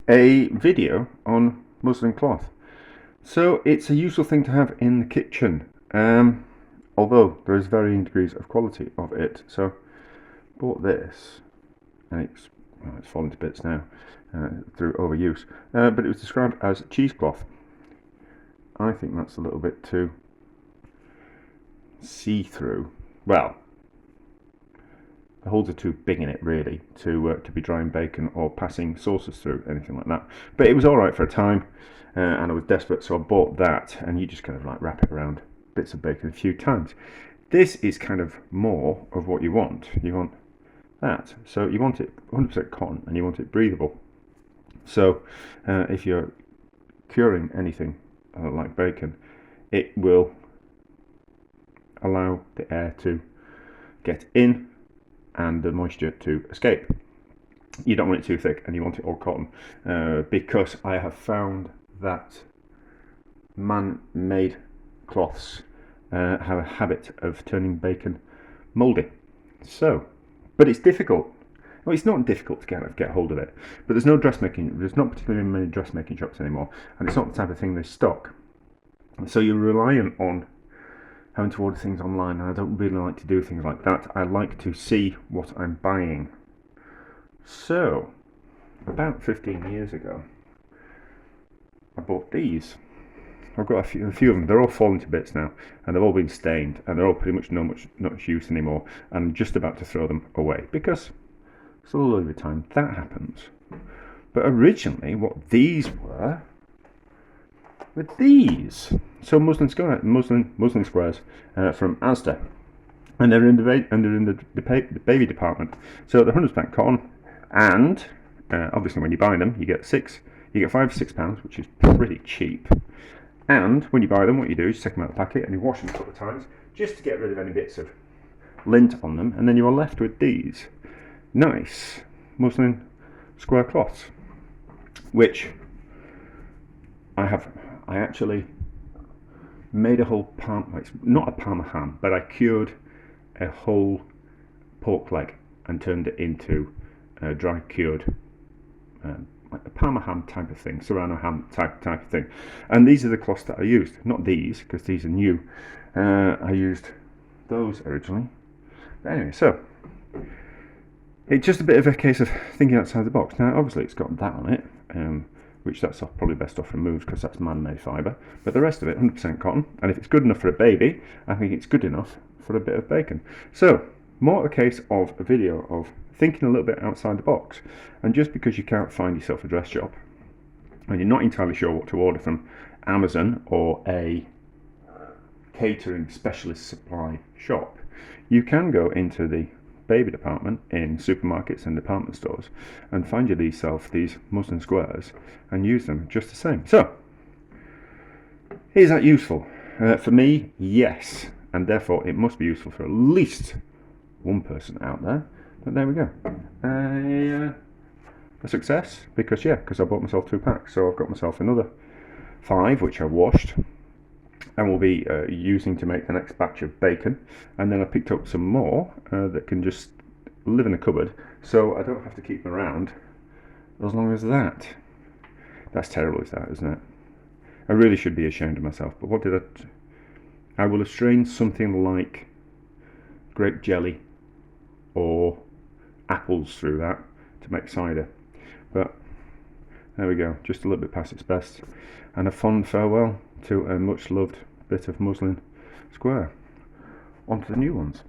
a video on muslin cloth. So it's a useful thing to have in the kitchen, although there is varying degrees of quality of it. So bought this, and it's falling to bits now through overuse, but it was described as cheesecloth. I think that's a little bit too see-through. Well, the holes are too big in it really to be drying bacon or passing sauces through, anything like that. But it was alright for a time, and I was desperate, so I bought that, and you just kind of like wrap it around bits of bacon a few times. This is kind of more of what you want. You want that. So you want it 100% cotton, and you want it breathable. So if you're curing anything like bacon, it will allow the air to get in and the moisture to escape. You don't want it too thick, and you want it all cotton, because I have found that man-made cloths have a habit of turning bacon mouldy. So, but it's difficult. Well, it's not difficult to kind of get hold of it, but there's not particularly many dressmaking shops anymore, and it's not the type of thing they stock. So you're reliant on having to order things online, and I don't really like to do things like that. I like to see what I'm buying. So, about 15 years ago, I bought these. I've got a few of them. They're all falling to bits now, and they've all been stained, and they're all pretty much not much use anymore. I'm just about to throw them away because slowly over time that happens. But originally, what these were these. So muslin squares from Asda, and they're in the baby department. So they're 100% cotton, and obviously when you buy them, you get £5 to £6, which is pretty cheap. And when you buy them, what you do is you take them out of the packet and you wash them a couple of times just to get rid of any bits of lint on them, and then you are left with these nice muslin square cloths, which I actually made a whole not a Parma ham, but I cured a whole pork leg and turned it into a dry cured, like a Parma ham type of thing, Serrano ham type of thing. And these are the cloths that I used, not these, because these are new. I used those originally. But anyway, so it's just a bit of a case of thinking outside the box. Now, obviously, it's got that on it. Which that's probably best off removed because that's man-made fibre, but the rest of it 100% cotton, and if it's good enough for a baby, I think it's good enough for a bit of bacon. So more a case of a video of thinking a little bit outside the box, and just because you can't find yourself a dress shop and you're not entirely sure what to order from Amazon or a catering specialist supply shop, you can go into the baby department in supermarkets and department stores and find yourself these muslin squares and use them just the same. So, is that useful? For me, yes, and therefore it must be useful for at least one person out there. But there we go. A success, because I bought myself 2 packs, so I've got myself another 5 which I washed and will be using to make the next batch of bacon, and then I picked up some more that can just live in a cupboard, so I don't have to keep them around as long as that. That's terrible, is that, isn't it? I really should be ashamed of myself, but what did I will have strained something like grape jelly or apples through that to make cider, but there we go, just a little bit past its best, and a fond farewell to a much loved bit of muslin square. On to the new ones.